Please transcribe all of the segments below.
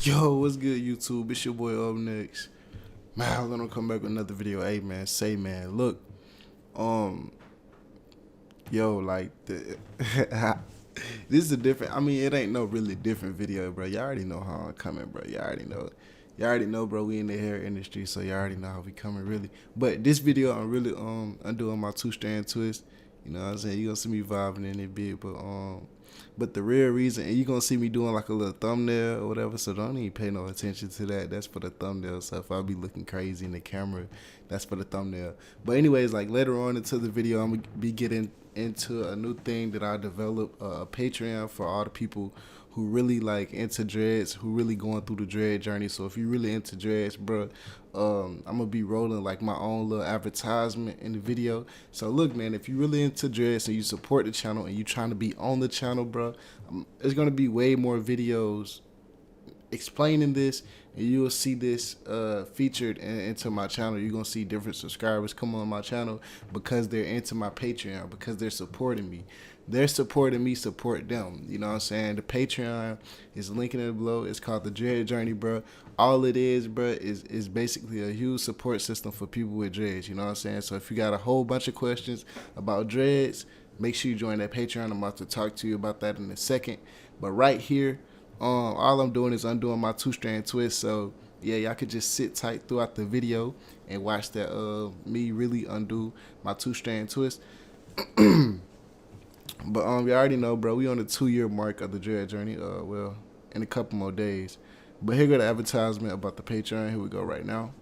Yo, what's good, YouTube? It's your boy Up Next. Man, I'm gonna come back with another video. Hey, man, look, um, yo, like the this is a different. I mean, it ain't no really different video, bro. Y'all already know how I'm coming, bro. Y'all already know. Y'all already know, bro. We in the hair industry, so y'all already know how we coming, really. But this video, I'm really undoing my two-strand twist. You know what I'm saying? You gonna see me vibing in it big, but the real reason, and you gonna see me doing like a little thumbnail or whatever, so don't even pay no attention to that. That's for the thumbnail. So if I be looking crazy in the camera, that's for the thumbnail. But anyways, like later on into the video, I'm gonna be getting into a new thing that I developed, a Patreon for all the people who really like into dreads, who really going through the dread journey. So if you really into dreads, bro, I'm gonna be rolling like my own little advertisement in the video. So look, man, if you really into dreads and you support the channel and you trying to be on the channel, bro, there's gonna be way more videos explaining this, and you will see this featured into my channel. You're gonna see different subscribers come on my channel because they're into my Patreon, because they're supporting me. They're supporting me, support them. You know what I'm saying? The Patreon is linking it below. It's called the Dread Journey, bro. All it is, bro, is basically a huge support system for people with dreads. You know what I'm saying? So if you got a whole bunch of questions about dreads, make sure you join that Patreon. I'm about to talk to you about that in a second. But right here, all I'm doing is undoing my two-strand twist. So yeah, y'all could just sit tight throughout the video and watch that me really undo my two-strand twist. But you already know, bro, we on the 2-year mark of the dread journey. Well, in a couple more days. But here go the advertisement about the Patreon. Here we go right now.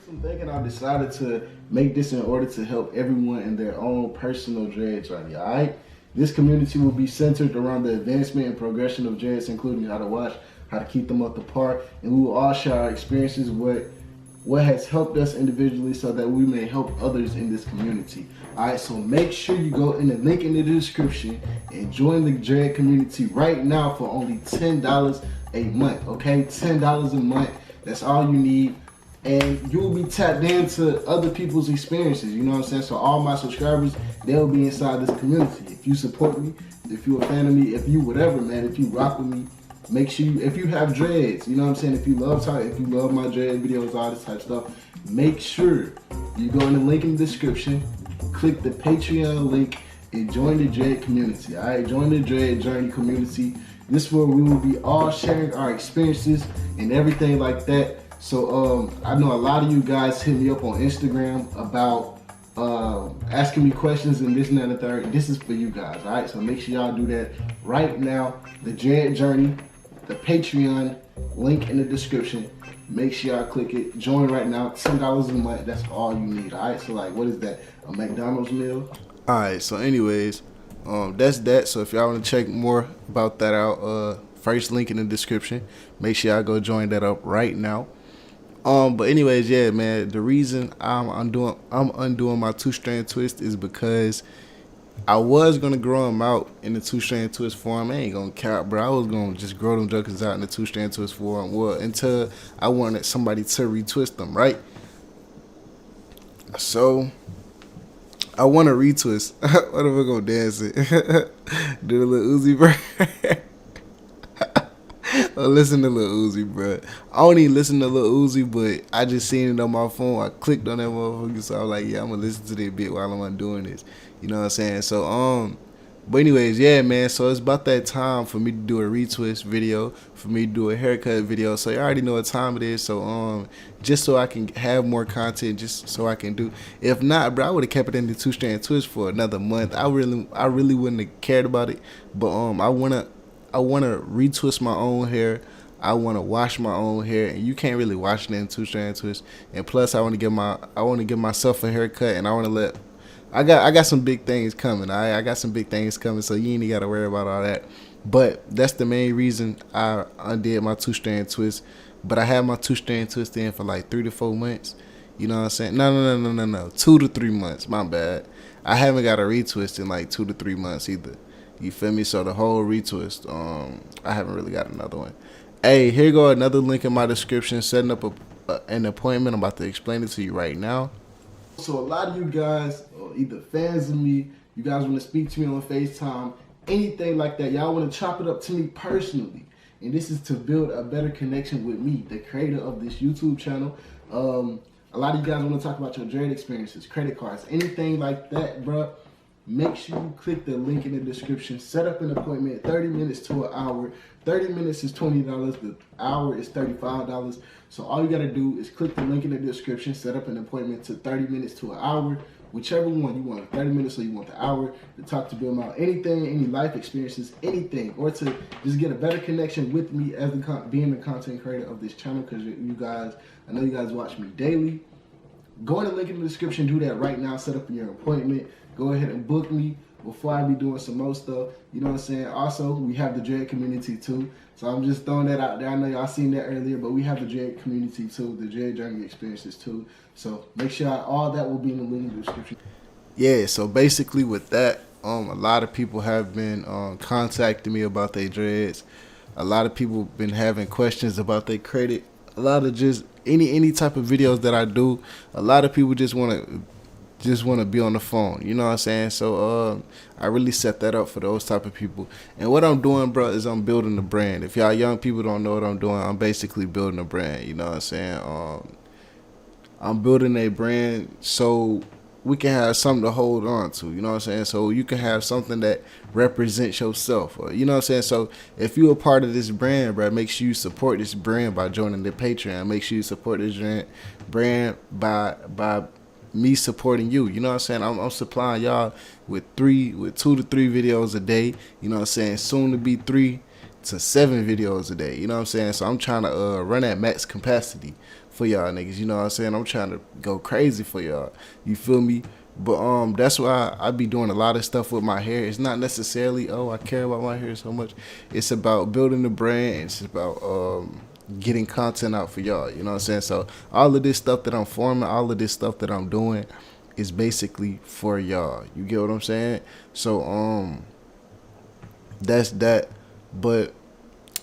I'm thinking I decided to make this in order to help everyone in their own personal dread journey. All right. This community will be centered around the advancement and progression of dreads, including how to wash, how to keep them up to par, and we will all share our experiences, what has helped us individually, so that we may help others in this community. All right, so make sure you go in the link in the description and join the dread community right now for only $10 a month. Okay, $10 a month. That's all you need. And you will be tapped into other people's experiences, you know what I'm saying? So all my subscribers, they'll be inside this community. If you support me, if you're a fan of me, if you whatever, man, if you rock with me, make sure you, if you have dreads, you know what I'm saying? If you love my dread videos, all this type of stuff, make sure you go in the link in the description, click the Patreon link, and join the dread community. All right, join the dread journey community. This is where we will be all sharing our experiences and everything like that. So I know a lot of you guys hit me up on Instagram about asking me questions and this and that and the third. This is for you guys, all right? So make sure y'all do that right now. The Dread Journey, the Patreon, link in the description. Make sure y'all click it. Join right now. $10 a month. That's all you need, all right? So like, what is that? A McDonald's meal? All right. So anyways, that's that. So if y'all want to check more about that out, first link in the description. Make sure y'all go join that up right now. But anyways, yeah, man, the reason I'm undoing my two-strand twist is because I was gonna grow them out in the two-strand twist form. I ain't gonna cap, bro. I was gonna just grow them jokers out in the two-strand twist form, well, until I wanted somebody to retwist them, right? So I want to retwist. What if I gonna dance it? Do the little Uzi, bro. Listen to Lil Uzi, bro. I don't even listen to Lil Uzi, but I just seen it on my phone. I clicked on that motherfucker, so I was like, yeah, I'm gonna listen to that bit while I'm undoing this. You know what I'm saying? So, but anyways, yeah, man. So it's about that time for me to do a retwist video, for me to do a haircut video. So you already know what time it is. So, just so I can have more content, just so I can do. If not, bro, I would have kept it in the two-strand twist for another month. I really wouldn't have cared about it. But I wanna retwist my own hair. I wanna wash my own hair, and you can't really wash it in two-strand twist. And plus, I wanna give myself a haircut, and I got some big things coming. I got some big things coming, so you ain't gotta worry about all that. But that's the main reason I undid my two-strand twist. But I had my two-strand twist in for like 3 to 4 months. You know what I'm saying? No. 2 to 3 months. My bad. I haven't got a retwist in like 2 to 3 months either. You feel me? So the whole retwist, I haven't really got another one. Hey, here go another link in my description, setting up an appointment. I'm about to explain it to you right now. So a lot of you guys are either fans of me, you guys want to speak to me on FaceTime, anything like that. Y'all want to chop it up to me personally. and this is to build a better connection with me, the creator of this YouTube channel. A lot of you guys want to talk about your dread experiences, credit cards, anything like that, bro. Make sure you click the link in the description. Set up an appointment, 30 minutes to an hour. 30 minutes is $20, the hour is $35. So all you gotta do is click the link in the description, set up an appointment to 30 minutes to an hour, whichever one you want, 30 minutes or you want the hour, to talk to Bill about anything, any life experiences, anything, or to just get a better connection with me as being the content creator of this channel, because you guys, I know you guys watch me daily. Go in the link in the description, do that right now, set up your appointment. Go ahead and book me before I be doing some more stuff. You know what I'm saying? Also, we have the dread community too. So I'm just throwing that out there. I know y'all seen that earlier, but we have the dread community too, the dread journey experiences too. So make sure all that will be in the link in the description. Yeah, so basically with that, a lot of people have been contacting me about their dreads. A lot of people been having questions about their credit. A lot of just any type of videos that I do, a lot of people just want to be on the phone, you know what I'm saying? So I really set that up for those type of people. And what I'm doing, bro, is I'm building a brand. If y'all young people don't know what I'm doing, I'm basically building a brand, you know what I'm saying? I'm building a brand so we can have something to hold on to, you know what I'm saying? So you can have something that represents yourself, or, you know what I'm saying? So if you're a part of this brand, bro, make sure you support this brand by joining the Patreon. Make sure you support this brand by me supporting you. You know what I'm saying? I'm supplying y'all with 2 to 3 videos a day. You know what I'm saying? Soon to be 3 to 7 videos a day. You know what I'm saying? So I'm trying to run at max capacity for y'all niggas. You know what I'm saying? I'm trying to go crazy for y'all. You feel me? But that's why I be doing a lot of stuff with my hair. It's not necessarily, oh, I care about my hair so much. It's about building the brand. It's about getting content out for y'all, you know what I'm saying? So all of this stuff that I'm forming, all of this stuff that I'm doing is basically for y'all. You get what I'm saying? So that's that. But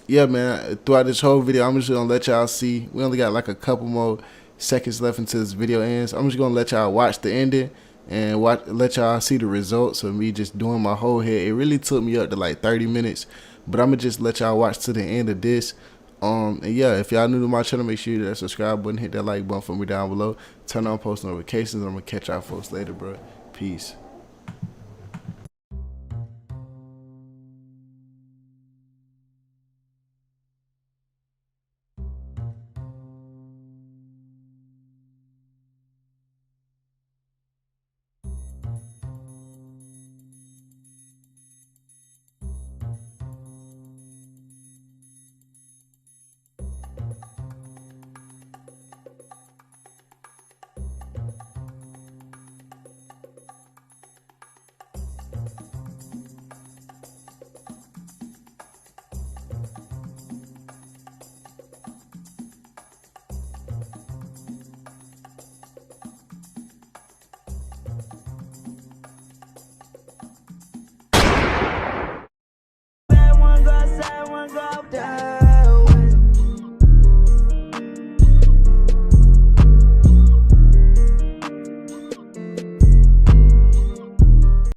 yeah, man, throughout this whole video, I'm just gonna let y'all see. We only got like a couple more seconds left until this video ends. I'm just gonna let y'all watch the ending and let y'all see the results of me just doing my whole head. It really took me up to like 30 minutes, but I'm gonna just let y'all watch to the end of this. And yeah, if y'all new to my channel, make sure you hit that subscribe button, hit that like button for me down below, turn on post notifications. I'm gonna catch y'all folks later, bro. Peace.